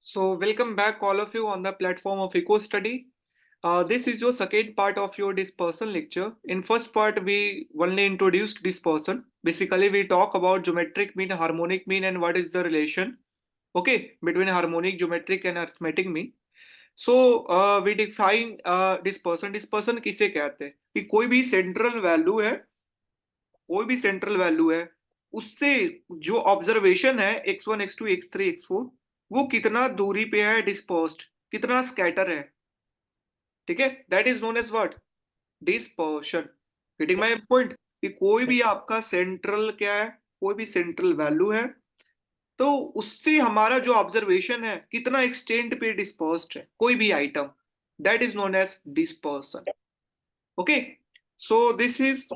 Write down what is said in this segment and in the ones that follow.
So, welcome back, all of you, on the platform of Eco Study. This is your second part of your dispersion lecture. In first part, we only introduced dispersion. Basically, we talk about geometric mean, harmonic mean, and what is the relation, okay, between harmonic, geometric, and arithmetic mean. So, we define dispersion. Dispersion किसे कहते हैं? कि कोई भी central value है, उससे जो observation है x1 x2 x3 x4, वो कितना दूरी पे है डिस्पर्स्ड, कितना स्कैटर है, ठीक है, that is known as what, dispersion. Getting my point? कि कोई भी आपका सेंट्रल क्या है, कोई भी सेंट्रल वैल्यू है, तो उससे हमारा जो ऑब्जर्वेशन है कितना एक्सटेंट पे डिस्पर्स्ड है कोई भी item, that is known as dispersion. Okay, so this is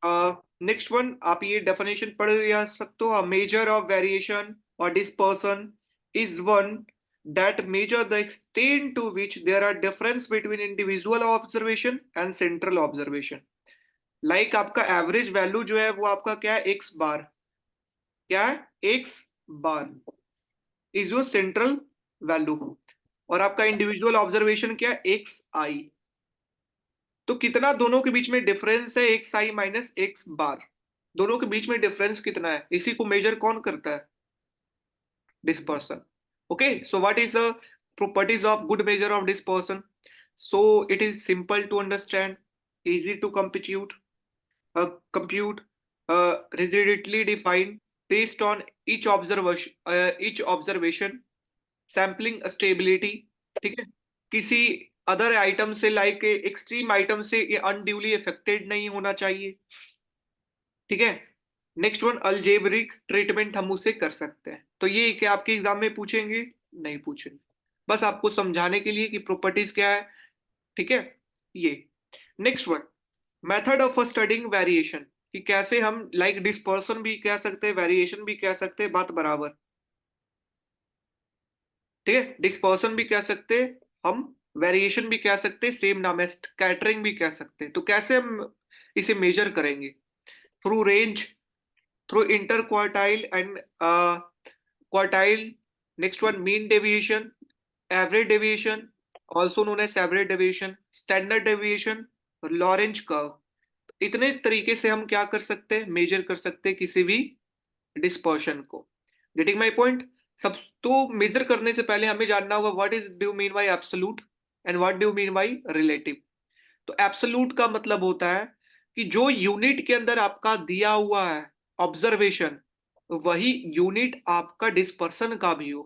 next one. आप ये डेफिनेशन पढ़ या सकते हो, मेजर ऑफ वेरिएशन और dispersion is one that measure the extent to which there are difference between individual observation and central observation. Like आपका average value जो है वो आपका क्या है, एक्स बार, क्या है, x bar is your central value, और आपका इंडिविजुअल ऑब्जर्वेशन क्या है, एक्स आई। तो कितना दोनों के बीच में डिफरेंस है, एक्स आई माइनस एक्स बार, दोनों के बीच में डिफरेंस कितना है, इसी को मेजर कौन करता है, dispersion. Okay, so what is the properties of good measure of dispersion? So it is simple to understand, easy to compute, rigidly defined, based on each observation, sampling stability, ठीक है, किसी अदर आइटम से, like extreme item से ये unduly affected नहीं होना चाहिए, ठीक है। नेक्स्ट वन, अल्जेब्रिक ट्रीटमेंट हम उसे कर सकते हैं। तो ये क्या आपके एग्जाम में पूछेंगे? नहीं पूछेंगे, बस आपको समझाने के लिए कि प्रॉपर्टीज क्या है, ठीक है। ये next one, method of studying variation, कि कैसे हम लाइक डिस्पर्सन भी कह सकते हैं, वेरिएशन भी कह सकते हैं, बात बराबर, ठीक है। डिस्पर्सन भी कह सकते हैं हम, वेरिएशन भी कह सकते हैं, सेम नाम है, स्कैटरिंग भी कह सकते हैं। तो कैसे हम इसे मेजर करेंगे? Through range, through interquartile and quartile. Next one, mean deviation, average deviation, also known as average deviation, standard deviation, Lorentz curve। इतने तरीके से हम क्या कर सकते हैं, मेजर कर सकते हैं किसी भी डिस्पर्शन को। Getting my point? सब तो मेजर करने से पहले हमें जानना होगा what is do mean by absolute and what do mean by relative. तो एब्सोल्यूट का मतलब होता है कि जो यूनिट के अंदर आपका दिया हुआ है ऑब्जर्वेशन, वही यूनिट आपका डिस्पर्सन का भी हो।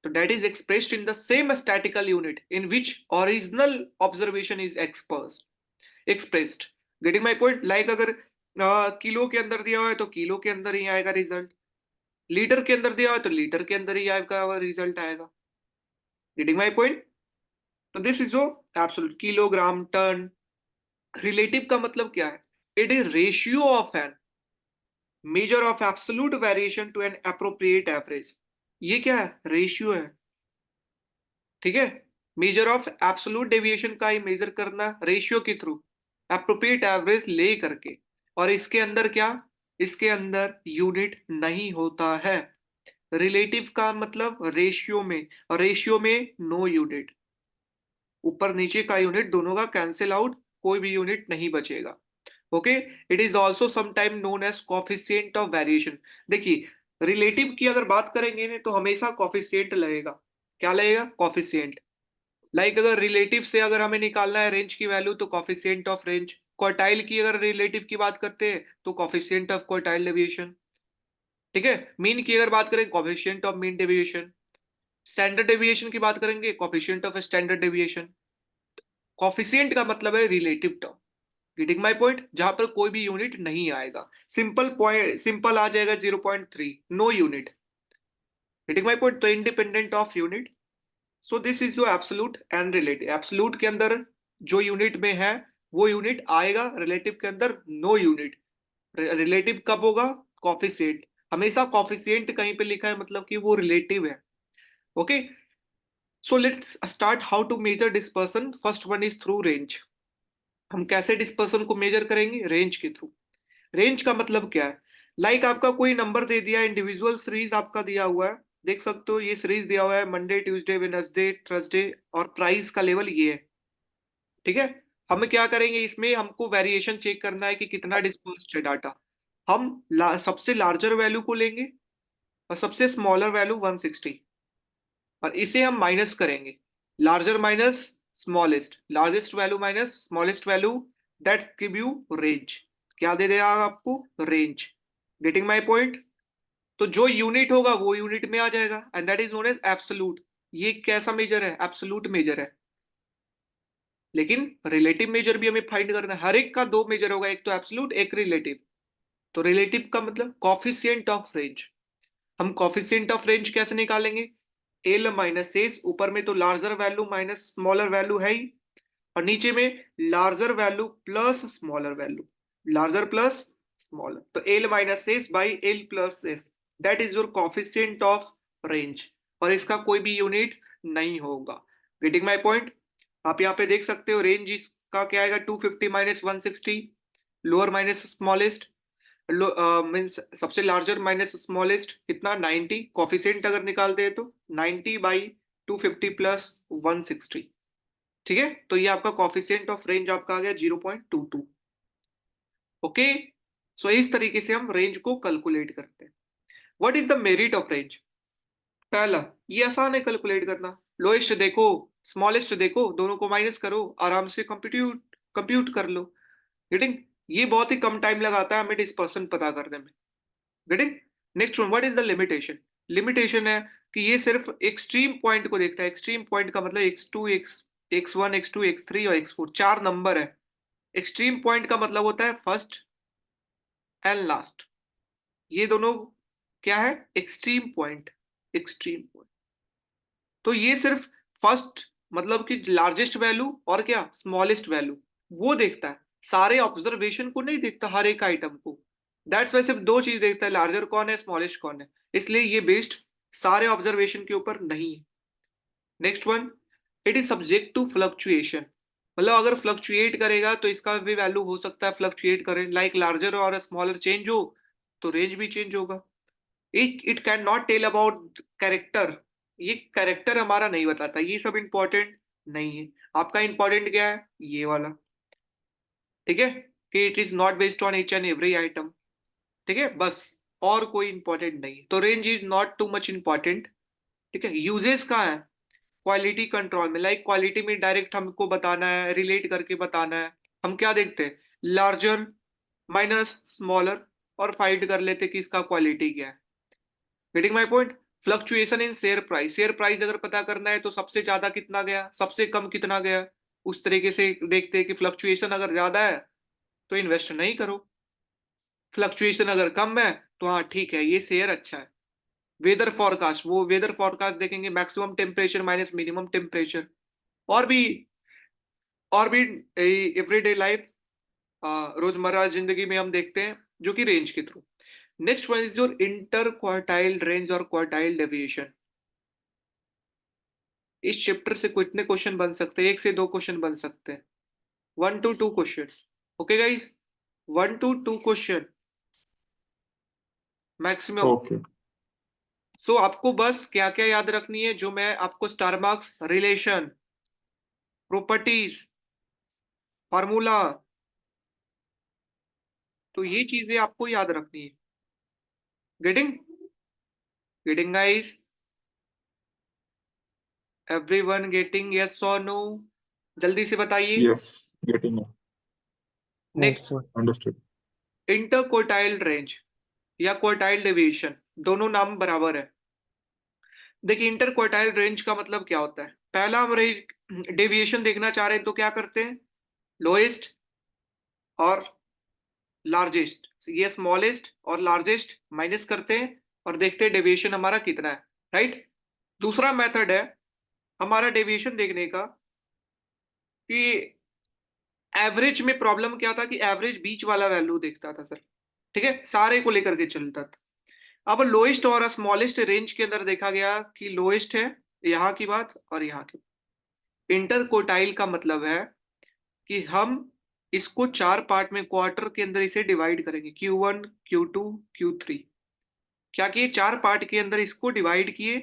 तो that is expressed in the same statistical unit in which original observation is expressed. Getting my point? Like अगर किलो के अंदर दिया हुआ है तो किलो के अंदर ही आएगा रिजल्ट, लीटर के अंदर दिया हुआ है तो लीटर के अंदर ही आएगा रिजल्ट आएगा। Getting my point? तो दिस इज जो एब्सोल्यूट, किलोग्राम, टन। रिलेटिव का मतलब क्या है? It is ratio of an measure of absolute variation to an appropriate average. ये क्या है? रेशियो है, ठीक है। मेजर ऑफ एब्सोल्यूट डेविएशन का ही मेजर करना रेशियो के थ्रू, अप्रोप्रिएट एवरेज ले करके। और इसके अंदर क्या, इसके अंदर यूनिट नहीं होता है। रिलेटिव का मतलब रेशियो में, और रेशियो में नो यूनिट, ऊपर नीचे का यूनिट दोनों का कैंसिल आउट, कोई भी यूनिट नहीं बचेगा। Okay, it is also sometime known as coefficient of variation. देखिए, रिलेटिव की अगर बात करेंगे ना तो हमेशा कॉफिशिएंट लगेगा। क्या लगेगा? कॉफिशिएंट। लाइक अगर रिलेटिव से अगर हमें निकालना है रेंज की वैल्यू तो कॉफिशिएंट ऑफ रेंज। क्वार्टाइल की अगर रिलेटिव की बात करते हैं तो कॉफिशिएंट ऑफ क्वार्टाइल डेविएशन, ठीक है। मीन की अगर बात करें, coefficient of mean deviation. Standard deviation की बात करेंगे, coefficient of standard deviation. Coefficient का मतलब है relative term. Getting my point? जहां पर कोई भी यूनिट नहीं आएगा, सिंपल पॉइंट, सिंपल आ जाएगा 0.3, no unit. Getting my point? तो independent of unit. So this is जो एब्सोल्यूट एंड रिलेटिव। एब्सोल्यूट के अंदर जो यूनिट में है वो यूनिट आएगा, रिलेटिव के अंदर नो यूनिट। रिलेटिव कब होगा? कॉफिशिएंट। हमेशा कॉफिशिएंट कहीं पे लिखा है मतलब कि वो रिलेटिव है। Okay, so let's start how to measure dispersion. First one is through range. हम कैसे डिस्पर्सन को मेजर करेंगे? रेंज के थ्रू। रेंज का मतलब क्या है? लाइक आपका कोई नंबर दे दिया, इंडिविजुअल सीरीज आपका दिया हुआ है, देख सकते हो ये सीरीज दिया हुआ है, मंडे ट्यूसडे वेडनेसडे थर्सडे, और प्राइस का लेवल ये है। ठीक है, हम क्या करेंगे इसमें, हमको वेरिएशन चेक करना है कि कितना डिस्पर्स्ड है डाटा। हम सबसे लार्जर वैल्यू को लेंगे और सबसे स्मॉलर वैल्यू 160, और इसे हम माइनस करेंगे, larger minus smallest, largest value minus smallest value, that give you range. क्या दे देगा आपको, रेंज। Getting my point. तो जो यूनिट होगा वो यूनिट में आ जाएगा, and that is known as absolute. ये कैसा मेजर है, एब्सोल्यूट मेजर है। लेकिन रिलेटिव मेजर भी हमें फाइंड करना है, हर एक का दो मेजर होगा, एक तो एब्सोल्यूट एक रिलेटिव। तो रिलेटिव का मतलब कॉफिशिएंट ऑफ रेंज। हम कॉफिशिएंट ऑफ रेंज कैसे निकालेंगे, एल माइनस एस, ऊपर में तो larger value minus smaller value है ही, और नीचे में larger value plus smaller value, larger plus smaller, तो L minus S by L plus S, that is your coefficient of range. और इसका कोई भी यूनिट नहीं होगा। Getting my point. आप यहाँ पे देख सकते हो रेंज इसका क्या आएगा, 250 minus 160, lower minus smallest, means सबसे लार्जर माइनस स्मॉलेस्ट कितना, 90, कॉफिशिएंट अगर निकालते हैं तो 90 बाई 250 प्लस 160। ठीक है, तो ये आपका कॉफिशिएंट ऑफ रेंज आपका आ गया 0.22। ओके, सो इस तरीके से हम रेंज को कैलकुलेट करते हैं। What is the merit of range. पहला, ये आसान है कैलकुलेट करना, लोएस्ट देखो स्मॉलेस्ट देखो, दोनों को माइनस करो, आराम से कंप्यूट कंप्यूट कर लो। गेटिंग, ये बहुत ही कम टाइम लगाता है हमें डिस्पर्सन पता करने में। Getting. Next one, what is the limitation. Limitation है कि ये सिर्फ एक्सट्रीम पॉइंट को देखता है। एक्सट्रीम पॉइंट का मतलब x2 x1 x2 x3 और x4, चार नंबर है। एक्सट्रीम पॉइंट का मतलब होता है फर्स्ट एंड लास्ट, ये दोनों क्या है, एक्सट्रीम पॉइंट। एक्सट्रीम पॉइंट, तो ये सिर्फ फर्स्ट मतलब कि लार्जेस्ट वैल्यू और क्या स्मॉलेस्ट वैल्यू वो देखता है, सारे ऑब्जर्वेशन को नहीं देखता, हर एक आइटम को। दैट्स वाई सिर्फ दो चीज देखता है, लार्जर कौन है स्मॉलेस्ट कौन है, इसलिए ये बेस्ड सारे ऑब्जर्वेशन के ऊपर नहीं है। Next one, it is subject to fluctuation, मतलब अगर फ्लक्चुएट करेगा तो इसका भी वैल्यू हो सकता है फ्लक्चुएट करे, लाइक लार्जर और स्मॉलर चेंज हो तो रेंज भी चेंज होगा। It can not tell about character, ये कैरेक्टर हमारा नहीं बताता, ये सब इंपॉर्टेंट नहीं है। आपका इंपॉर्टेंट क्या है, ये वाला। ठीक है, कि it is not based on each and every item. ठीक है, बस, और कोई इंपॉर्टेंट नहीं है, तो range is not too much important. ठीक है, यूजेस कहाँ है, क्वालिटी कंट्रोल में, लाइक क्वालिटी में डायरेक्ट हमको बताना है, रिलेट करके बताना है। हम क्या देखते हैं, लार्जर माइनस स्मॉलर, और फाइंड कर लेते कि इसका क्वालिटी क्या है। Getting my point. Fluctuation in share price, share price अगर पता करना है तो सबसे ज्यादा कितना गया, सबसे कम कितना गया, उस तरीके से देखते हैं कि फ्लक्चुएशन अगर ज्यादा है तो इन्वेस्ट नहीं करो, फ्लक्चुएशन अगर कम है तो हाँ ठीक है ये शेयर अच्छा है। वेदर फॉरकास्ट, वो वेदर फॉरकास्ट देखेंगे, maximum temperature minus minimum temperature, और भी और भी एवरीडे लाइफ, रोजमर्रा जिंदगी में हम देखते हैं, जो कि रेंज के through. Next one is your inter quartile range और क्वार्टाइल डेविएशन। इस चैप्टर से कितने क्वेश्चन बन सकते हैं, एक से दो क्वेश्चन बन सकते हैं, 1 to 2 question. Okay guys, 1 to 2 question maximum. Okay. So आपको बस क्या क्या याद रखनी है, जो मैं आपको star marks, relation, properties, formula, तो ये चीजें आपको याद रखनी है। Getting, getting guys, everyone getting, yes और नो, जल्दी से बताइए। यस, गेटिंग है। Yes, next, sir. Understood. Inter quartile range या क्वार्टाइल डेविएशन, दोनों नाम बराबर है। देखिए, इंटर क्वार्टाइल रेंज का मतलब क्या होता है, पहला हम डेविएशन देखना चाह रहे हैं तो क्या करते हैं, लोएस्ट और लार्जेस्ट, ये स्मॉलेस्ट और लार्जेस्ट माइनस करते हैं और देखते हैं डेविएशन हमारा कितना है, राइट। दूसरा मेथड है हमारा डेविएशन देखने का कि एवरेज में प्रॉब्लम क्या था, कि एवरेज बीच वाला वैल्यू देखता था सर। ठीक है, सारे को लेकर के चलता था। अब लोएस्ट और स्मॉलेस्ट रेंज के अंदर देखा गया कि लोएस्ट है यहाँ की बात और यहाँ की। इंटर क्वार्टाइल का मतलब है कि हम इसको चार पार्ट में क्वार्टर के अंदर इसे डिवाइड करेंगे, Q1 Q2 Q3। क्या किए, 4 पार्ट के अंदर इसको डिवाइड किए,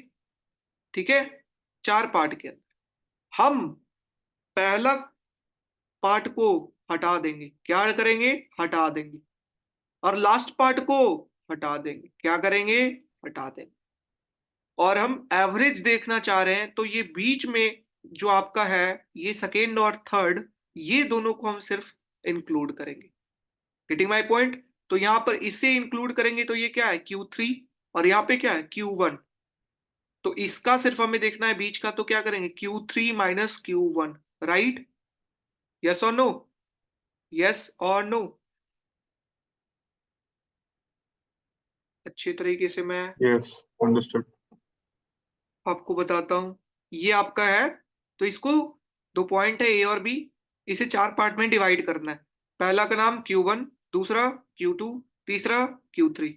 ठीक है, 4 पार्ट के अंदर हम पहला पार्ट को हटा देंगे, क्या करेंगे, हटा देंगे, और लास्ट पार्ट को हटा देंगे, क्या करेंगे, हटा देंगे। और हम एवरेज देखना चाह रहे हैं, तो ये बीच में जो आपका है, ये सेकेंड और थर्ड, ये दोनों को हम सिर्फ इंक्लूड करेंगे। Getting my point. तो यहां पर इसे इंक्लूड करेंगे तो ये क्या है, Q3, और यहाँ पे क्या है, Q1। तो इसका सिर्फ हमें देखना है बीच का, तो क्या करेंगे, Q3 minus Q1, right? Yes और नो, यस और नो। अच्छे तरीके से मैं Yes, understood. आपको बताता हूं। ये आपका है, तो इसको, 2 पॉइंट है ए और बी, इसे 4 पार्ट में डिवाइड करना है। पहला का नाम Q1, दूसरा Q2, तीसरा Q3,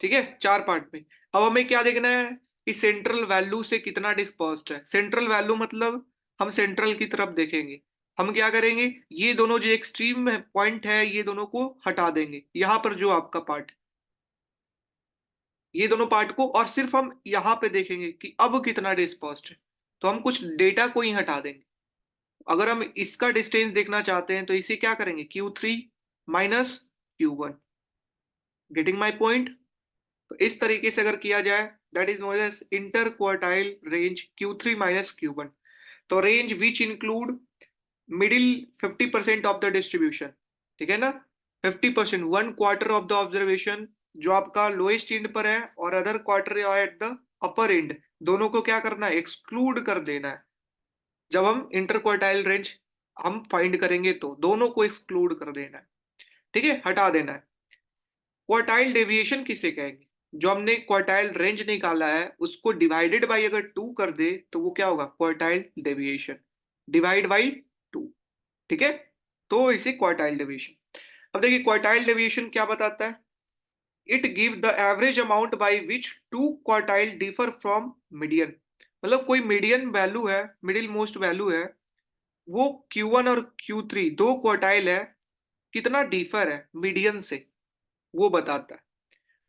ठीक है, 4 पार्ट में। अब हमें क्या देखना है कि सेंट्रल वैल्यू से कितना डिस्पर्स्ड है। सेंट्रल वैल्यू मतलब हम सेंट्रल की तरफ देखेंगे। हम क्या करेंगे, ये दोनों जो एक्सट्रीम पॉइंट है, ये दोनों को हटा देंगे, यहां पर जो आपका पार्ट, ये दोनों पार्ट को, और सिर्फ हम यहां पे देखेंगे कि अब कितना डिस्पर्स्ड है। तो हम कुछ डेटा को ही हटा देंगे। अगर हम इसका डिस्टेंस देखना चाहते हैं, तो इसे क्या करेंगे, Q3 minus Q1। Getting my point. तो इस तरीके से अगर किया जाए, that is known as inter quartile range Q3 minus Q1। तो range which include middle 50% of the distribution, ठीक है ना, 50%, 1/4 ऑफ द ऑब्जर्वेशन जो आपका लोएस्ट एंड पर है, और other quarter at the upper and, दोनों को क्या करना है, एक्सक्लूड कर देना है। जब हम इंटर क्वार्टाइल रेंज हम फाइंड करेंगे, तो दोनों को एक्सक्लूड कर देना है, ठीक है, हटा देना है। क्वार्टाइल डेविएशन किसे कहेंगे, जो हमने क्वार्टाइल रेंज निकाला है उसको डिवाइडेड बाई अगर 2 कर दे, तो वो क्या होगा, क्वार्टाइल डेविएशन, डिवाइड बाई 2, ठीक है। तो इसे क्वार्टाइल डेविएशन। अब देखिए क्वार्टाइल डेविएशन क्या बताता है, it give the average amount by which two quartile differ from median. मतलब कोई मीडियन वैल्यू है, मिडिल मोस्ट वैल्यू है, वो Q1 और Q3 दो क्वार्टाइल है, कितना डिफर है मीडियन से, वो बताता है।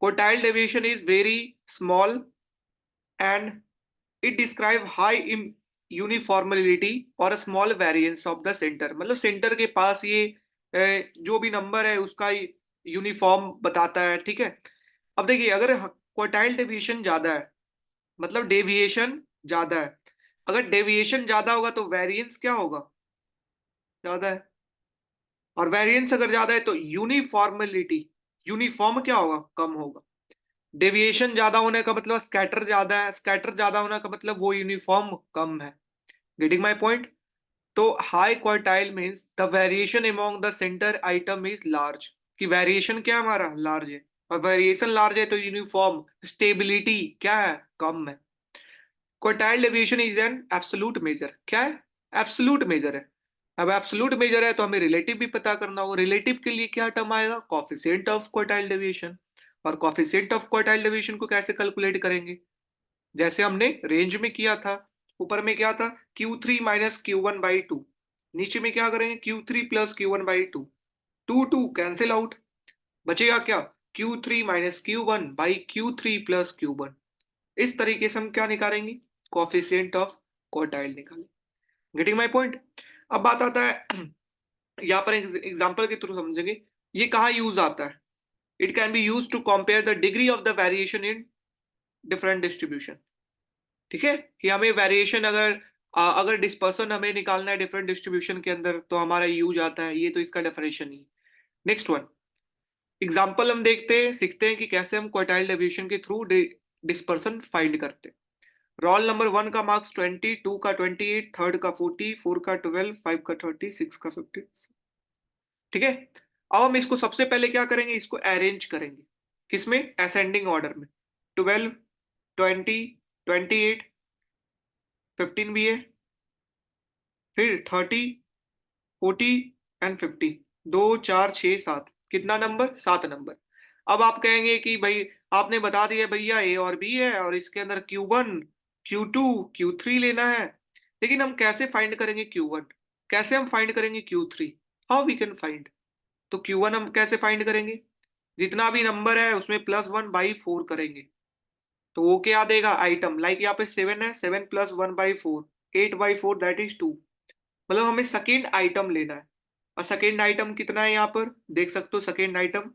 Quartile deviation is very small and it describe high uniformality और small variance of the centre. मतलब सेंटर के पास ये जो भी नंबर है उसका यूनिफॉर्म बताता है, ठीक है। अब देखिए अगर क्वार्टाइल डेविएशन ज्यादा है, मतलब डेविएशन ज्यादा है, अगर डेविएशन ज्यादा होगा तो वेरिएंस क्या होगा, ज्यादा है, और वेरिएंस अगर ज्यादा है तो यूनिफॉर्मलिटी, यूनिफॉर्म क्या होगा, कम होगा। डेविएशन ज्यादा होने का मतलब स्कैटर ज्यादा है, स्कैटर ज्यादा होने का मतलब वो यूनिफॉर्म कम है। Getting my point. तो high quartile means the variation among the centre item is large, कि वेरिएशन क्या हमारा लार्ज है, और वेरिएशन लार्ज है तो यूनिफॉर्म स्टेबिलिटी क्या है, कम है। Quartile deviation is an absolute major, क्या है, एब्सोल्यूट मेजर है। अब एब्सोल्यूट मेजर है तो हमें रिलेटिव भी पता करना होगा। रिलेटिव के लिए क्या टर्म आएगा, कॉफिशिएंट ऑफ क्वार्टाइल डेविएशन। और कॉफिशिएंट ऑफ क्वार्टाइल डेविएशन को कैसे कैलकुलेट करेंगे, जैसे हमने रेंज में किया था। ऊपर में क्या था, Q3 माइनस Q1 बाई 2, नीचे में क्या करेंगे, Q3 plus Q1 by 2, 2 2 cancel out, बचेगा क्या, Q3 minus Q1 by Q3 plus Q1। इस तरीके से हम क्या निकालेंगे, कॉफिशिएंट ऑफ क्वार्टाइल निकालेंगे। Getting my point. अब बात आता है यहाँ पर एग्जांपल के थ्रू समझेंगे ये कहाँ यूज आता है। It can be use to compare the degree of the variation in different distribution, ठीक है, कि हमें वेरिएशन अगर अगर डिस्पर्सन हमें निकालना है डिफरेंट डिस्ट्रीब्यूशन के अंदर, तो हमारा यूज आता है, ये तो इसका डेफिनेशन ही। नेक्स्ट वन एग्जांपल हम देखते हैं, सीखते हैं कि कैसे हम क्वार्टाइल डेविएशन के थ्रू डिस्पर्सन फाइंड करते हैं। रोल नंबर 1 का मार्क्स 20, 2 का 28, थर्ड का 40, 4 का 12, 5 का 30, 6 का 50, ठीक है। अब हम इसको सबसे पहले क्या करेंगे, इसको अरेंज करेंगे, किसमें, असेंडिंग ऑर्डर में। 12, 20, 28, 15 भी है, फिर 30, 40 एंड 50, 2 4 6 7, कितना नंबर, 7 नंबर। अब आप कहेंगे कि भाई आपने बता दिया भैया ए और बी है, और इसके अंदर Q1, Q2, Q3 लेना है, लेकिन हम कैसे फाइंड करेंगे Q1, कैसे हम फाइंड करेंगे Q3, how we can find. तो Q1 हम कैसे फाइंड करेंगे, जितना भी नंबर है उसमें +1/4 करेंगे, तो वो क्या देगा आइटम, लाइक यहाँ पे 7 है, 7 + 1/4, 8/4 दैट इज 2। मतलब हमें सेकेंड आइटम लेना है, और सेकेंड आइटम कितना है यहाँ पर देख सकते हो, सेकेंड आइटम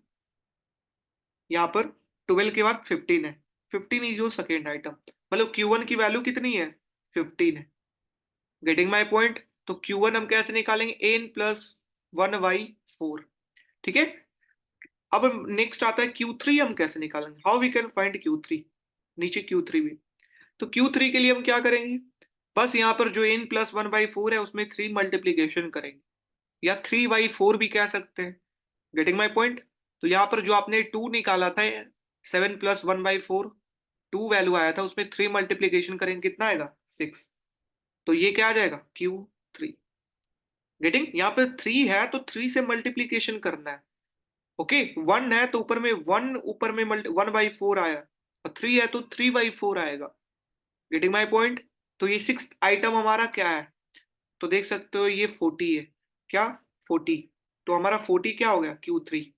यहाँ पर 12 के बाद 15 है, 15 इज योर सेकेंड आइटम, मतलब Q1 की वैल्यू कितनी है 15 है। Getting my point. तो Q1 हम कैसे निकालेंगे, n+1/4, ठीक है। अब नेक्स्ट आता है Q3, हम कैसे निकालेंगे, how we can find Q3, नीचे Q3 भी। तो Q3 के लिए हम क्या करेंगे, बस यहाँ पर जो n+1/4 है उसमें 3 मल्टीप्लीकेशन करेंगे, या 3/4 भी कह सकते हैं। Getting my point. तो यहाँ पर जो आपने 2 निकाला था, 7 + 1/4, 2 वैल्यू आया था, उसमें 3 मल्टीप्लीकेशन करेंगे, कितना आएगा 6। तो ये क्या आ जाएगा Q3। गेटिंग, यहाँ पर 3 है तो 3 से मल्टीप्लीकेशन करना है। ओके, 1 है तो ऊपर में 1, ऊपर में 1/4 आया, और 3 है तो 3/4 आएगा। Getting my point. तो ये 6th आइटम हमारा क्या है, तो देख सकते हो ये 40 है, क्या 40। तो हमारा 40 क्या हो गया Q3।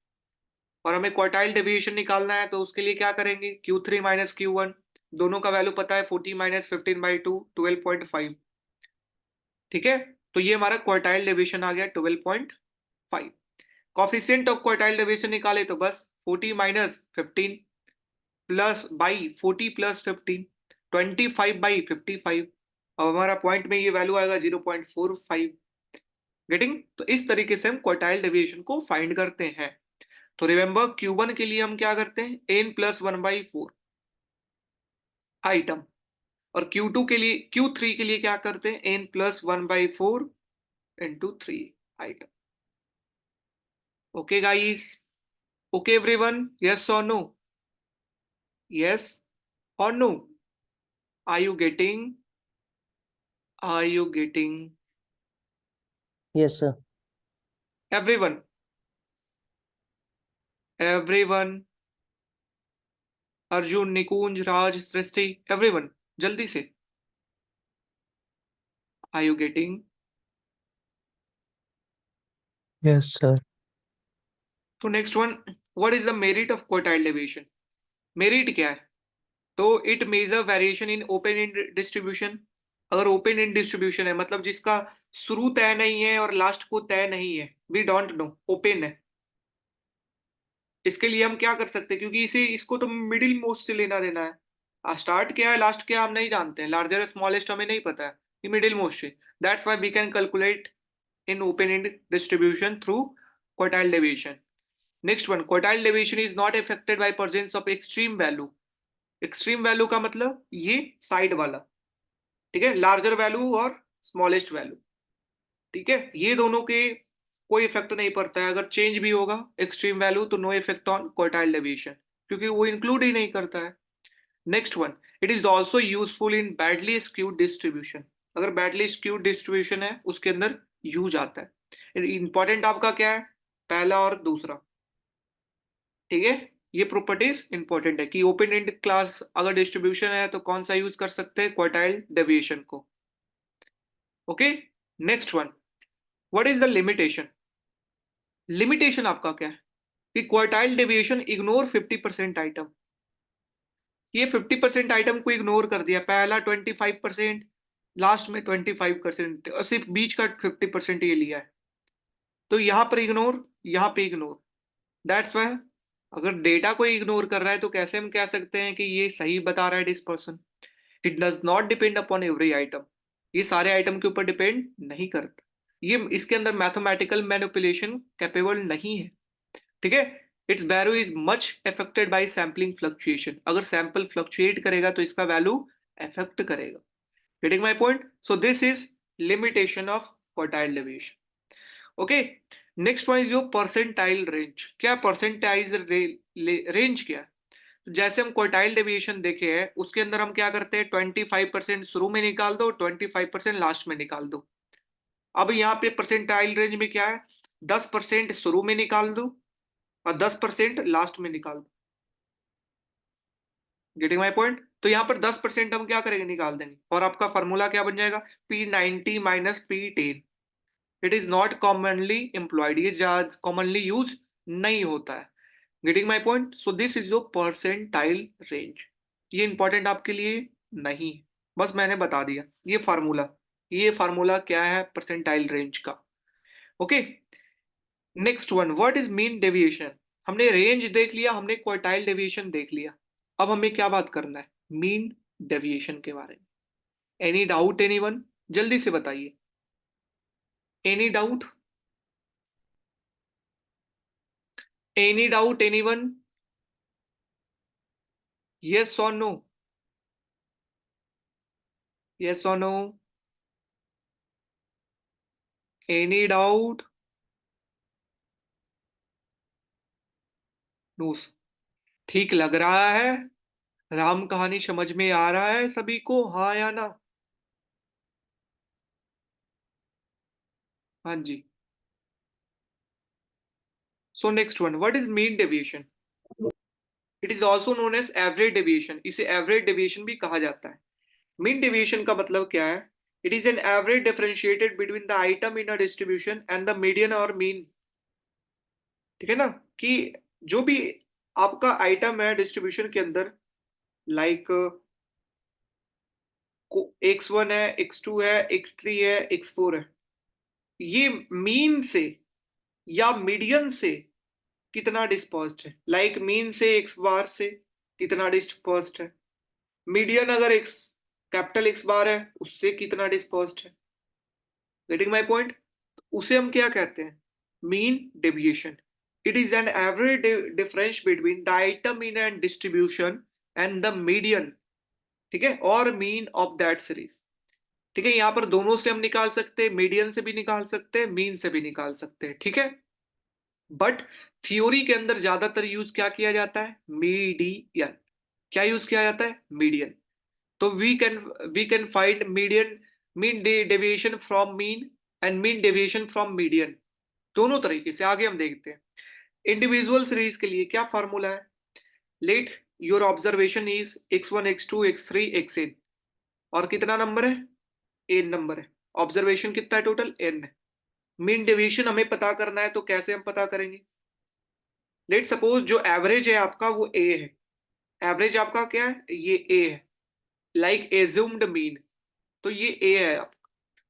और हमें क्वार्टाइल डेविएशन निकालना है, तो उसके लिए क्या करेंगे, Q3 - Q1, दोनों का वैल्यू पता है, 40 - 15/2, 12.5, ठीक है। तो ये हमारा क्वार्टाइल डेविएशन आ गया 12.5। कॉफिशिएंट ऑफ क्वार्टाइल डेविएशन निकाले तो बस 40 - 15 प्लस बाई 40 + 15, 25/55। अब हमारा पॉइंट में ये वैल्यू आएगा 0.45। गेटिंग। तो इस तरीके से हम क्वार्टाइल डेविएशन को फाइंड करते हैं। तो रिमेंबर Q1 के लिए हम क्या करते हैं, n+1/4 आइटम, और Q2 के लिए, Q3 के लिए क्या करते हैं, n+1/4 into 3 item. Okay guys, okay everyone, yes और नो, यस और no, are you getting, are you getting Yes, sir. Everyone, everyone, Arjun, Nikunj, Raj, Srishti, everyone, जल्दी से, are you getting. Yes, sir. तो next one, what is the merit of quartile deviation. Merit क्या है, तो it measure variation in open end distribution. अगर open end distribution है, मतलब जिसका शुरू तय नहीं है और लास्ट को तय नहीं है, वी डोंट नो, ओपन है, इसके लिए हम क्या कर सकते हैं, क्योंकि इसे, इसको तो मिडिल मोस्ट से लेना देना है, स्टार्ट क्या है लास्ट क्या हम नहीं जानते हैं, लार्जर स्मॉलेस्ट हमें नहीं पता है, ये मिडिल मोस्ट से, that's why we can calculate in open end distribution through quartile deviation. Next one, quartile deviation is not affected by presence of extreme value. Extreme value का मतलब ये साइड वाला, ठीक है, लार्जर वैल्यू और smallest value, ठीक है, ये दोनों के कोई इफेक्ट नहीं पड़ता है। अगर चेंज भी होगा एक्सट्रीम वैल्यू तो no effect on quartile deviation, क्योंकि वो इंक्लूड ही नहीं करता है। Next one, it is also useful in badly skewed distribution. अगर बैडली स्क्यूड डिस्ट्रीब्यूशन है उसके अंदर यूज आता है। इंपॉर्टेंट आपका क्या है, पहला और दूसरा, ठीक है, ये प्रॉपर्टीज इंपॉर्टेंट है कि ओपन एंड क्लास अगर डिस्ट्रीब्यूशन है तो कौन सा यूज कर सकते हैं, क्वार्टाइल डेविएशन को। Okay, next one, what is the limitation. Limitation आपका क्या है कि क्वार्टाइल डेविएशन इग्नोर 50% आइटम। ये 50% आइटम को इग्नोर कर दिया, पहला 25%, लास्ट में 25%, और सिर्फ बीच का 50% ये लिया है, तो यहां पर इग्नोर, यहां पे इग्नोर, दैट्स वाई। अगर डेटा को इग्नोर कर रहा है तो कैसे हम कह सकते हैं कि ये सही बता रहा है this person. It does not depend upon every item, ये सारे आइटम के ऊपर डिपेंड नहीं करता, ये इसके अंदर मैथमेटिकल मैनिपुलेशन कैपेबल नहीं है, ठीक है। It's value is much affected by sampling fluctuation, अगर सैंपल फ्लक्चुएट करेगा तो इसका वैल्यू अफेक्ट करेगा। Getting my point. So this is limitation of quartile deviation. Okay, next one is your percentile range. क्या परसेंटाइज रेंज क्या है, तो जैसे हम क्वार्टाइल डेविएशन देखे हैं उसके अंदर हम क्या करते हैं, 25% शुरू में निकाल दो, 25% लास्ट में निकाल दो। अब यहाँ पे परसेंटाइल रेंज में क्या है, 10% शुरू में निकाल दो और 10% लास्ट में निकाल दो। Getting my point. तो यहाँ पर 10% हम क्या करेंगे, निकाल देंगे, और आपका फॉर्मूला क्या बन जाएगा, P90 - P10। It is not commonly employed, ये कॉमनली यूज नहीं होता है। Getting my point? So this is your percentile range. ये इंपॉर्टेंट आपके लिए नहीं, बस मैंने बता दिया ये फार्मूला क्या है परसेंटाइल रेंज का। Okay, next one, what is mean deviation? हमने रेंज देख लिया, हमने क्वार्टाइल डेविएशन देख लिया, अब हमें क्या बात करना है? मीन डेविएशन के बारे में। Any doubt anyone? जल्दी से बताइए, any doubt? Any doubt anyone? Yes और नो? यस और नो? Any doubt? नो? ठीक लग रहा है? राम कहानी समझ में आ रहा है सभी को, हाँ या ना? हाँ जी। So next one, what is mean deviation? It is also known as average deviation, इसे एवरेज डेविएशन भी कहा जाता है। मीन डेविएशन का मतलब क्या है? It is an average differentiated between the item in a distribution and the median और मीन। ठीक है ना, कि जो भी आपका आइटम है डिस्ट्रीब्यूशन के अंदर, लाइक x1 है, x2 है, x3 है, x4 है, ये मीन से या मीडियन से कितना डिस्पर्स्ड है। लाइक मीन से एक्स बार से कितना डिस्पर्स्ड है, मीडियन अगर एक्स कैपिटल एक्स बार है उससे कितना डिस्पर्स्ड है। Getting my point? उसे हम क्या कहते हैं? Mean deviation. It is an average difference between the item in and distribution and the median, ठीक है, और मीन ऑफ दैट सीरीज। ठीक है, यहां पर दोनों से हम निकाल सकते हैं, मीडियन से भी निकाल सकते हैं, मीन से भी निकाल सकते हैं, ठीक है। बट थ्योरी के अंदर ज्यादातर यूज क्या किया जाता है? मीडियन। क्या यूज किया जाता है? मीडियन। तो we can find median, mean deviation from mean and mean deviation from median, दोनों तरीके से। आगे हम देखते हैं इंडिविजुअल सीरीज के लिए क्या फार्मूला है। Let your observation is x1 x2 x3 xn, और कितना नंबर है? एन नंबर है। ऑब्जर्वेशन कितना है? टोटल एन है। मीन डेविएशन हमें पता करना है, तो कैसे हम पता करेंगे? लेट सपोज जो एवरेज है आपका वो ए है। एवरेज आपका क्या है? ये ए है, लाइक एज्यूम्ड मीन, तो ये ए है आपका।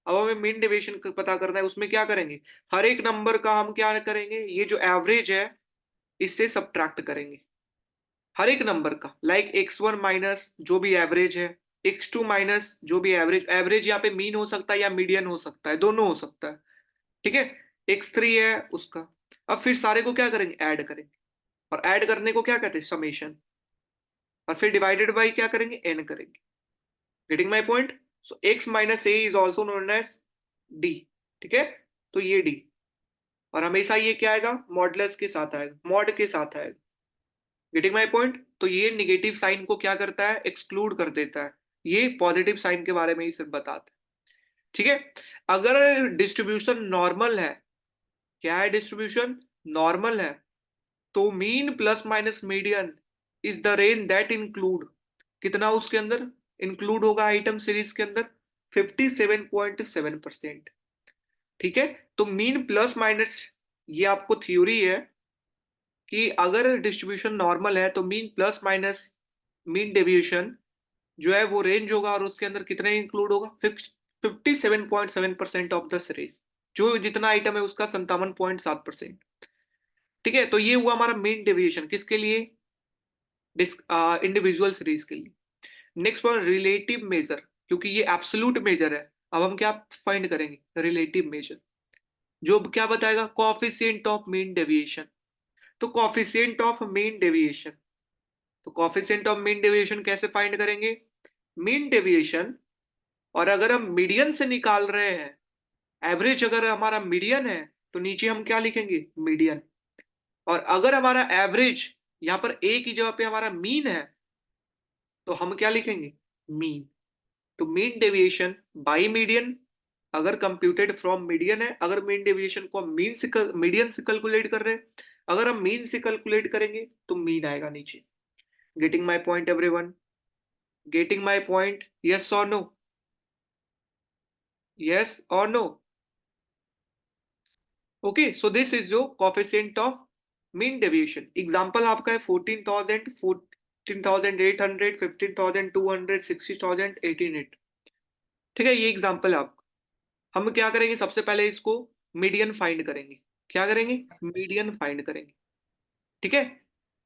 अब हमें मीन डेविएशन पता करना है, उसमें क्या करेंगे? हर एक नंबर का हम क्या करेंगे? ये जो एवरेज है इससे सब्ट्रैक्ट करेंगे हर एक नंबर का। लाइक x1 माइनस जो भी एवरेज है, x2 माइनस जो भी एवरेज, एवरेज यहाँ पे मीन हो सकता है या मीडियन हो सकता है, दोनों हो सकता है, ठीक है। x3 है उसका। अब फिर सारे को क्या करेंगे? ऐड करेंगे, और ऐड करने को क्या कहते हैं? समेशन। और फिर डिवाइडेड बाई क्या करेंगे? n करेंगे। Getting my point? So x minus a is also known as d, ठीक है। तो ये d, और हमेशा ये क्या आएगा? मॉडुलस के साथ आएगा, मॉड के साथ आएगा। Getting my point? तो ये निगेटिव साइन को क्या करता है? एक्सक्लूड कर देता है। ये पॉजिटिव साइन के बारे में ही सिर्फ बताता है, ठीक है। अगर डिस्ट्रीब्यूशन नॉर्मल है, क्या है डिस्ट्रीब्यूशन? नॉर्मल है, तो mean plus minus median is the range that include, कितना उसके अंदर इंक्लूड होगा आइटम सीरीज के अंदर? 57.7%, ठीक है। तो मीन प्लस माइनस, ये आपको थ्योरी है कि अगर डिस्ट्रीब्यूशन नॉर्मल है तो mean plus minus mean deviation जो है वो रेंज होगा, और उसके अंदर कितने इंक्लूड होगा? 57.7% ऑफ द सीरीज, जो जितना आइटम है उसका 57.7%, ठीक है। तो ये हुआ हमारा मीन डेविएशन, किसके लिए? इंडिविजुअल सीरीज के लिए। नेक्स्ट वन, रिलेटिव मेजर, क्योंकि ये एब्सोल्यूट मेजर है। अब हम क्या फाइंड करेंगे? रिलेटिव मेजर, जो क्या बताएगा? Coefficient of mean deviation. तो कोएफिशिएंट ऑफ मीन डेविएशन, तो कोएफिशिएंट ऑफ मीन डेविएशन कैसे फाइंड करेंगे? मीन डेविएशन, और अगर हम मीडियन से निकाल रहे हैं, एवरेज अगर हमारा मीडियन है तो नीचे हम क्या लिखेंगे? मीडियन। और अगर हमारा एवरेज यहां पर ए की जगह पे हमारा मीन है, तो हम क्या लिखेंगे? मीन। तो मीन डेविएशन बाई मीडियन, अगर कंप्यूटेड फ्रॉम मीडियन है, अगर मीन डेविएशन को हम मीन से मीडियन से कैलकुलेट कर रहे हैं, अगर हम मीन से कैलकुलेट करेंगे तो मीन आएगा नीचे। Getting my point everyone? Getting my point? Yes और नो? यस और no? Okay, so this is your coefficient of mean deviation. Example आपका है 14,000, 14,800, 15,200, 60,000, 18,800। ठीक है, ये एग्जांपल है आपका। हम क्या करेंगे, सबसे पहले इसको मीडियन फाइंड करेंगे। क्या करेंगे, मीडियन फाइंड करेंगे। ठीक है,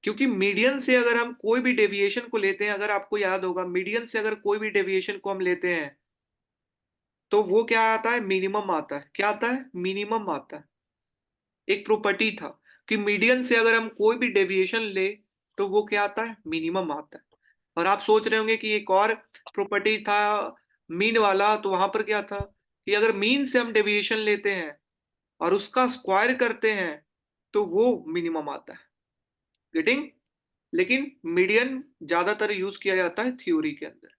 क्योंकि मीडियन से अगर हम कोई भी डेविएशन को लेते हैं, अगर आपको याद होगा, मीडियन से अगर कोई भी डेविएशन को हम लेते हैं तो वो क्या आता है, मिनिमम आता है। क्या आता है, मिनिमम आता है। एक प्रॉपर्टी था कि मीडियन से अगर हम कोई भी डेविएशन ले तो वो क्या आता है, मिनिमम आता है। और आप सोच रहे होंगे कि एक और प्रॉपर्टी था मीन वाला, तो वहां पर क्या था कि अगर मीन से हम डेविएशन लेते हैं और उसका स्क्वायर करते हैं तो वो मिनिमम आता है। गेटिंग? लेकिन मीडियन ज्यादातर यूज किया जाता है थ्योरी के अंदर।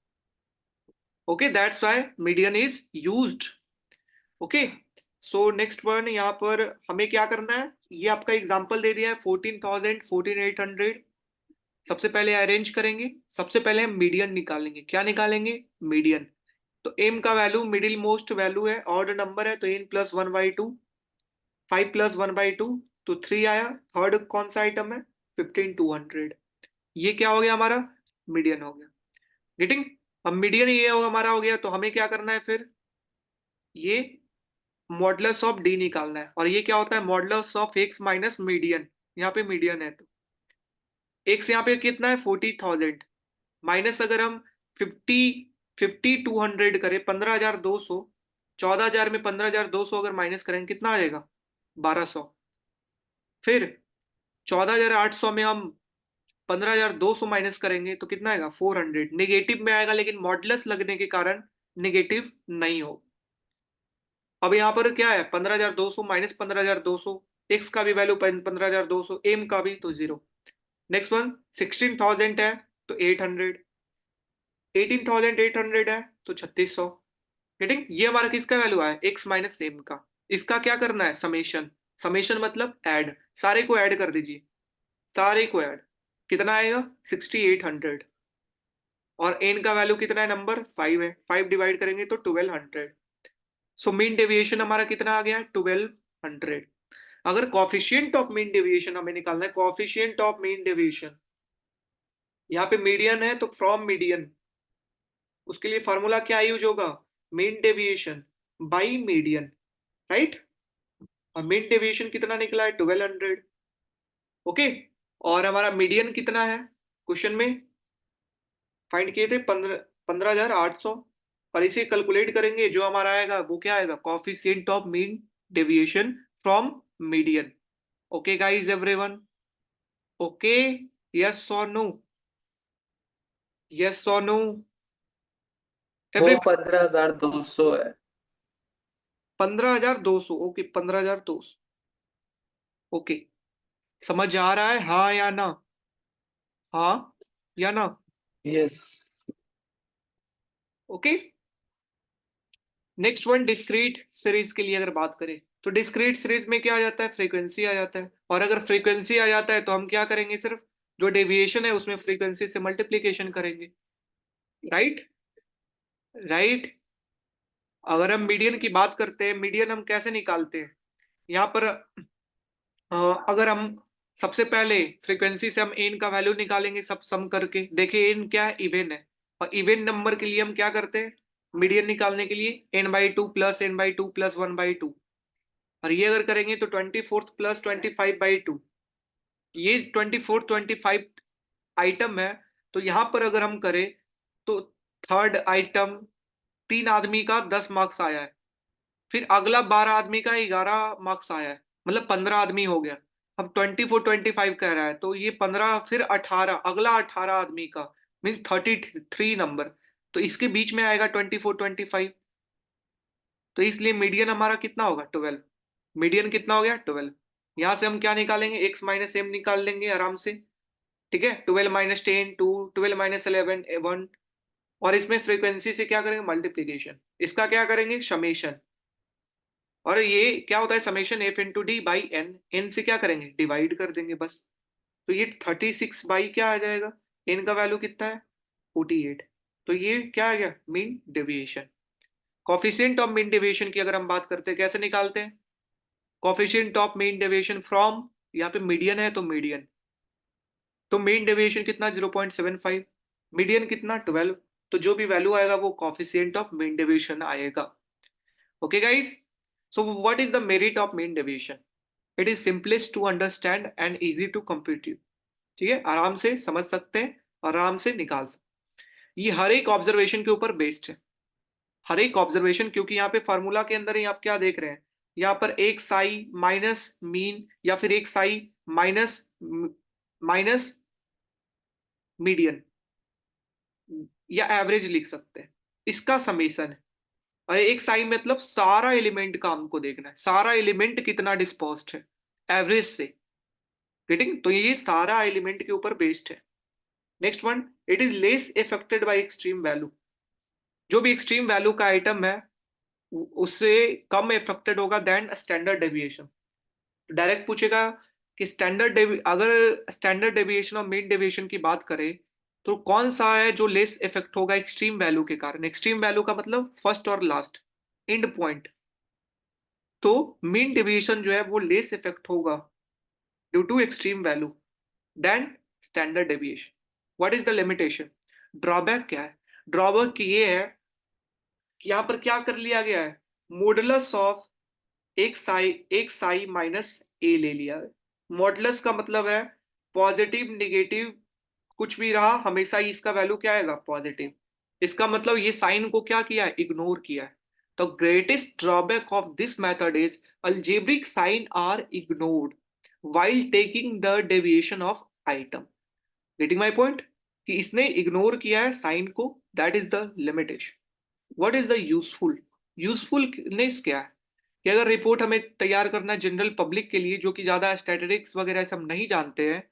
Okay, that's why median is used. Okay, so next one, यहाँ पर हमें क्या करना है, ये आपका एग्जांपल दे दिया है 14,000, 14,800। सबसे पहले अरेंज करेंगे, सबसे पहले हम मीडियन निकालेंगे। क्या निकालेंगे, मीडियन। तो एम का वैल्यू मिडिल मोस्ट वैल्यू है, ऑड नंबर है, तो एन प्लस 1/2, 5 प्लस 1/2, तो 3 आया। थर्ड कौन सा आइटम है, 15,200। ये क्या हो गया हमारा, मीडियन हो गया। गेटिंग? अब मीडियन ये हमारा हो गया, तो हमें क्या करना है फिर, ये मॉडुलस ऑफ डी निकालना है। और ये क्या होता है, modulus of x minus median. यहाँ पे मीडियन है तो एक्स यहाँ पे कितना है, 40,000, माइनस अगर हम 50,200 करें, 15,200, 14,000 में 15,200 अगर माइनस करेंगे कितना आ जाएगा, 1,200। फिर 14,800 में हम 15,200 माइनस करेंगे तो कितना आएगा, 400। नेगेटिव में आएगा, लेकिन मॉडुलस लगने के कारण नेगेटिव नहीं हो। अब यहाँ पर क्या है, 15,200 माइनस 15,200, एक्स का भी वैल्यू 15,200, एम का भी, तो जीरो। नेक्स्ट वन 16,000 है तो 800, 18,800 है तो 3,600। गेटिंग? ये हमारा किसका वैल्यू है, एक्स माइनस एम का। इसका क्या करना है, समेशन। समेशन मतलब ऐड, सारे को ऐड कर दीजिए, सारे को ऐड। कितना आएगा, 6,800। और एन का वैल्यू कितना है, नंबर 5 है, 5 डिवाइड करेंगे तो 1,200। सो मीन डेविएशन हमारा कितना आ गया, 1,200। अगर कॉफिशिएंट ऑफ मीन डेविएशन हमें निकालना है, कॉफिशिएंट ऑफ मीन डेविएशन, यहाँ पे मीडियन है तो फ्रॉम मीडियन, उसके लिए फॉर्मूला क्या यूज होगा, mean deviation by median, right. और मीन डेविएशन कितना निकला है, 1,200। ओके, और हमारा मीडियन कितना है, क्वेश्चन में फाइंड किए थे 15,800। और इसे कैलकुलेट करेंगे, जो हमारा आएगा वो क्या आएगा, coefficient of mean deviation from median. Okay guys, everyone, okay, yes और नो, यस और नो, वो एवरी। 15,200 है। 15,200, ओके, 15,200। ओके, समझ आ रहा है, हाँ या ना, हाँ या ना। Yes. Okay, next one discrete series के लिए अगर बात करें तो डिस्क्रीट सीरीज में क्या आ जाता है, फ्रीक्वेंसी आ जाता है। और अगर फ्रीक्वेंसी आ जाता है तो हम क्या करेंगे, सिर्फ जो डेविएशन है उसमें फ्रीक्वेंसी से मल्टीप्लीकेशन करेंगे, राइट, राइट। अगर हम मीडियन की बात करते हैं, मीडियन हम कैसे निकालते हैं, यहाँ पर अगर हम सबसे पहले फ्रीक्वेंसी से हम एन का वैल्यू निकालेंगे, सब सम करके। देखिए एन क्या है, इवन है, और इवन नंबर के लिए हम क्या करते हैं, मीडियन निकालने के लिए n/2 प्लस n/2 प्लस 1/2। और ये अगर करेंगे तो 24 प्लस 25/2, ये 24 25 आइटम है। तो यहां पर अगर हम करें तो थर्ड आइटम 3 आदमी का 10 मार्क्स आया है, फिर अगला 12 आदमी का 11 मार्क्स आया है, मतलब 15 आदमी हो गया। अब 24 25 कह रहा है तो ये 15, फिर 18, अगला 18 आदमी का, मीन 33 नंबर। तो इसके बीच में आएगा 24 25। तो इसलिए मीडियन हमारा कितना होगा, 12। मीडियन कितना हो गया, 12। यहां से हम क्या निकालेंगे, एक्स माइनस एम निकाल लेंगे आराम से। ठीक है, 12 - 10 2, 12 - 11 1। और इसमें फ्रीक्वेंसी से क्या करेंगे, मल्टीप्लीकेशन। इसका क्या करेंगे, समेशन। और ये क्या होता है, summation f into d by n, n से क्या करेंगे, डिवाइड कर देंगे बस। तो ये 36 बाई क्या आ जाएगा, एन का वैल्यू कितना है, 48। तो ये क्या आ गया, mean deviation. Coefficient of mean deviation की अगर हम बात करते हैं, कैसे निकालते हैं, coefficient of mean deviation from यहाँ पे मीडियन है तो मीडियन, तो मीन डेविएशन कितना 0.75, मीडियन कितना 12, तो जो भी वैल्यू आएगा वो कॉफिशिएंट ऑफ मीन डेविएशन आएगा। Okay guys, so what is the merit of mean deviation? It is simplest to understand and easy to compute. ठीक है, आराम से समझ सकते हैं, आराम से निकाल सकते हैं। ये हर एक ऑब्जर्वेशन के ऊपर बेस्ड है, हर एक ऑब्जर्वेशन, क्योंकि यहाँ पे फार्मूला के अंदर ही आप क्या देख रहे हैं, यहाँ पर एक साई माइनस मीन या फिर एक साई माइनस माइनस मीडियन या एवरेज लिख सकते हैं, इसका समेशन है। और एक साई मतलब सारा एलिमेंट का हमको देखना है, सारा एलिमेंट कितना डिस्पर्स्ड है एवरेज से। गेटिंग? तो ये सारा एलिमेंट के ऊपर बेस्ड है। Next one, it is less affected by extreme value. जो भी एक्सट्रीम वैल्यू का आइटम है उससे कम इफेक्टेड होगा देन स्टैंडर्ड डेविएशन। डायरेक्ट पूछेगा कि अगर स्टैंडर्ड डेविएशन और मीन डेविएशन की बात करें तो कौन सा है जो लेस इफेक्ट होगा एक्सट्रीम वैल्यू के कारण। एक्सट्रीम वैल्यू का मतलब फर्स्ट और लास्ट एंड पॉइंट। तो मीन डेविएशन जो है वो लेस इफेक्ट होगा due to extreme value then standard deviation. What is the limitation? Drawback क्या है? ड्रॉबैक ये है कि यहां पर क्या कर लिया गया है, मॉडुलस ऑफ एक साई माइनस ए ले लिया है। मॉडुलस का मतलब है पॉजिटिव निगेटिव कुछ भी रहा हमेशा ही इसका वैल्यू क्या आएगा, पॉजिटिव। इसका मतलब ये साइन को क्या किया है, इग्नोर किया है। तो greatest drawback of this method is algebraic sign are ignored while taking the deviation of item. Getting my point? कि इसने इग्नोर किया है साइन को, that is the limitation. What is the useful? Usefulness क्या है कि अगर रिपोर्ट हमें तैयार करना है जनरल पब्लिक के लिए जो कि ज्यादा स्टैटिस्टिक्स वगैरह सब नहीं जानते हैं,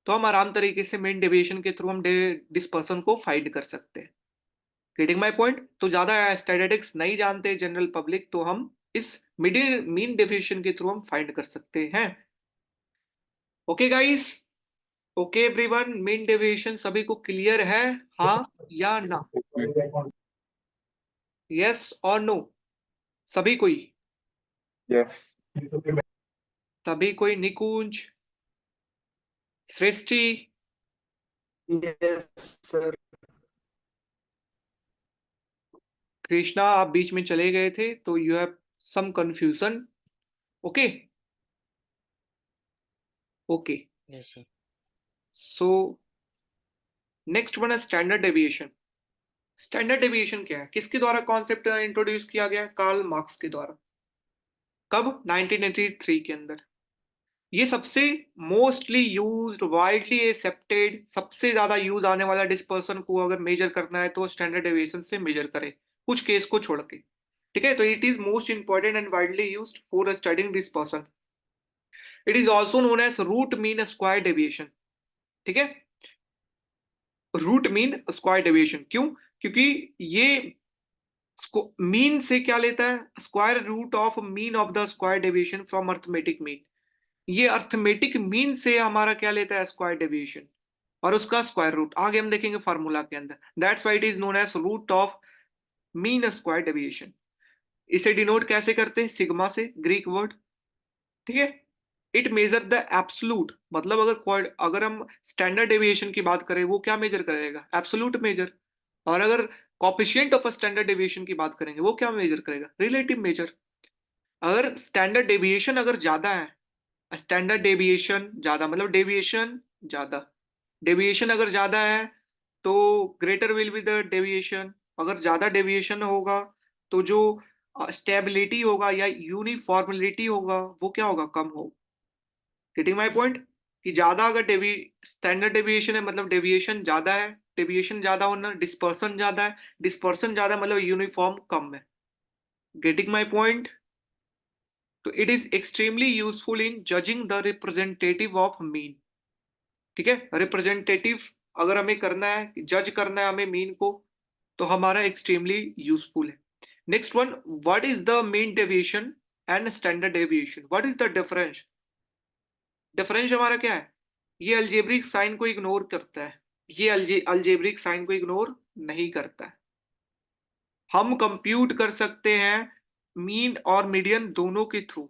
तो हम आराम तरीके से मेन डेविएशन के थ्रू हम डिस्पर्सन को फाइंड कर सकते हैं। Getting my point? तो ज्यादा स्टैटिस्टिक्स नहीं जानते जनरल पब्लिक तो हम इस मिडिल मीन डेविएशन के थ्रू हम फाइंड कर सकते हैं। Okay guys, okay everyone, mean deviation सभी को क्लियर है, हाँ या ना? यस और नो? सभी कोई? यस। सभी कोई? Nikunj, Srishti, yes sir. कृष्णा, आप बीच में चले गए थे तो you have some confusion. Okay okay, yes sir. So next one है स्टैंडर्ड डेविएशन। स्टैंडर्ड डेविएशन क्या है, किसके द्वारा कॉन्सेप्ट इंट्रोड्यूस किया गया है? कार्ल मार्क्स के द्वारा। कब? 1983 के अंदर। ये सबसे मोस्टली यूज्ड, वाइडली एक्सेप्टेड, सबसे ज्यादा यूज आने वाला डिस्पर्सन को अगर मेजर करना है तो स्टैंडर्ड डेविएशन से मेजर करें, कुछ केस को छोड़ के। ठीक है, तो it is most important and widely used for studying dispersion. It is also known as root mean square deviation. ठीक है, रूट मीन स्क्वायर डेविएशन क्यों? क्योंकि ये मीन से क्या लेता है, square root of mean of the square deviation from arithmetic mean. ये अर्थमेटिक मीन से हमारा क्या लेता है, स्क्वायर डेविएशन, और उसका स्क्वायर रूट आगे हम देखेंगे फार्मूला के अंदर। That's why it is known as root of mean square deviation. इसे डिनोट कैसे करते हैं, सिग्मा से, ग्रीक वर्ड। ठीक है, इट मेजर द एब्सोल्यूट, मतलब अगर हम स्टैंडर्ड डेविएशन की बात करें वो क्या मेजर करेगा, एब्सोल्यूट मेजर। और अगर coefficient of a standard deviation की बात करेंगे वो क्या मेजर करेगा, रिलेटिव मेजर। अगर स्टैंडर्ड डेविएशन अगर ज्यादा है, स्टैंडर्ड डेविएशन ज्यादा मतलब डेविएशन ज्यादा, डेविएशन अगर ज्यादा है तो greater will be the deviation. अगर ज्यादा डेविएशन होगा तो जो स्टेबिलिटी होगा या यूनिफॉर्मिलिटी होगा वो क्या होगा, कम होगा। Getting my point? कि ज्यादा अगर स्टैंडर्ड डेविएशन है मतलब डेविएशन ज्यादा है, डेविएशन ज्यादा होना डिस्पर्सन ज्यादा है, डिस्पर्सन ज्यादा मतलब यूनिफॉर्म कम है। Getting my point? तो it is extremely useful in judging the representative of mean. ठीक है, रिप्रेजेंटेटिव अगर हमें करना है, जज करना है हमें मीन को, तो हमारा एक्सट्रीमली यूजफुल है। Next one, what is the mean deviation and standard deviation, what is the difference? Difference हमारा क्या है, ये अलजेब्रिक साइन को इग्नोर करता है, ये अलजेब्रिक साइन को इग्नोर नहीं करता है। हम कंप्यूट कर सकते हैं मीन और मीडियन दोनों के थ्रू।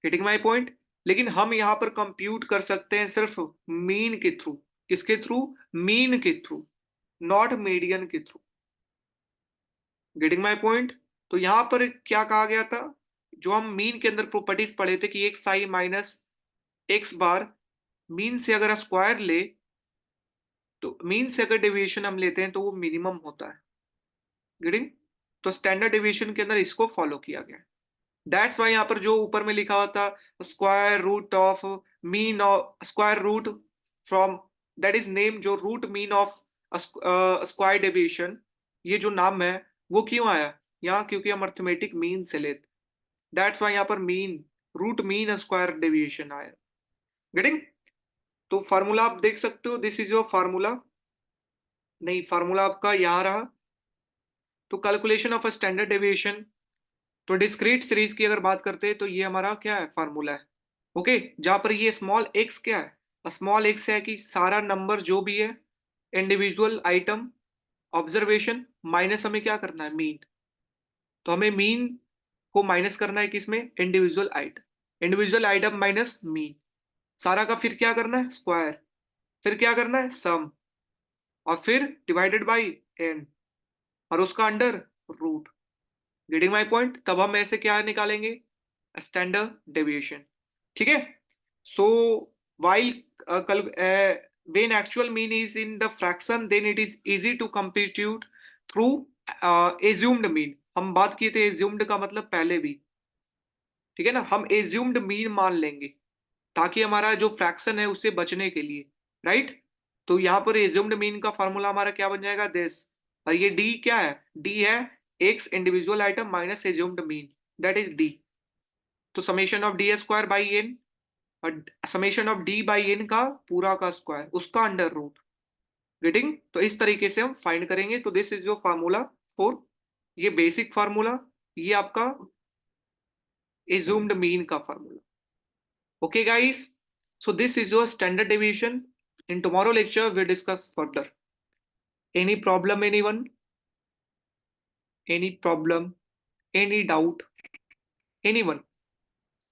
Getting my point? लेकिन हम यहाँ पर कंप्यूट कर सकते हैं सिर्फ मीन के थ्रू। किसके थ्रू? मीन के थ्रू, नॉट मीडियन के थ्रू। Getting my point? तो यहां पर क्या कहा गया था, जो हम मीन के अंदर प्रॉपर्टीज पढ़े थे कि एक्स आई माइनस एक्स बार, मीन से अगर स्क्वायर ले तो मीन से अगर डेविएशन हम लेते हैं तो वो मिनिमम होता है। गेटिंग? तो स्टैंडर्ड डेविएशन के अंदर इसको फॉलो किया गया। दैट्स वाई यहाँ पर जो ऊपर में लिखा हुआ था square root of mean of square root from, that is name जो root mean of square deviation, ये जो नाम है वो क्यों आया यहाँ? क्योंकि हम अर्थमेटिक मीन से लेते, दैट्स वाई यहाँ पर mean, root mean square deviation आया। गेटिंग? तो फार्मूला आप देख सकते हो, दिस इज योर फार्मूला। नहीं, फार्मूला आपका यहाँ रहा। तो calculation of a standard deviation, तो डिस्क्रीट सीरीज की अगर बात करते हैं तो ये हमारा क्या है? फार्मूला है। ओके, जहां पर ये स्मॉल एक्स क्या है? स्मॉल एक्स है कि सारा नंबर जो भी है, इंडिविजुअल आइटम ऑब्जर्वेशन माइनस हमें क्या करना है? मीन। तो हमें मीन को माइनस करना है किसमें? Individual item. Individual item minus mean, सारा का फिर क्या करना है? स्क्वायर। फिर क्या करना है? सम। और फिर डिवाइडेड बाई एन, और उसका under root. Getting my point? तब हम ऐसे क्या निकालेंगे? Standard deviation. ठीक है। सो while when actual mean is in the fraction, then it is easy to compute through assumed mean। हम बात किए थे assumed का मतलब पहले भी, ठीक है ना? हम assumed mean मान लेंगे ताकि हमारा जो फ्रैक्शन है उससे बचने के लिए, राइट? तो यहाँ पर assumed mean का फॉर्मूला हमारा क्या बन जाएगा? दिस। और ये d क्या है? d है x individual item minus assumed mean, that is d। तो summation of D square by N, और summation of D by N का पूरा का स्क्वायर, उसका अंडर रूट। गेटिंग? तो इस तरीके से हम फाइंड करेंगे। तो this is your formula for, ये बेसिक फार्मूला, ये आपका एज्यूम्ड मीन का formula. Okay guys, so this is your standard deviation. In tomorrow lecture we discuss further. Any problem anyone? Any problem? Any doubt? Anyone?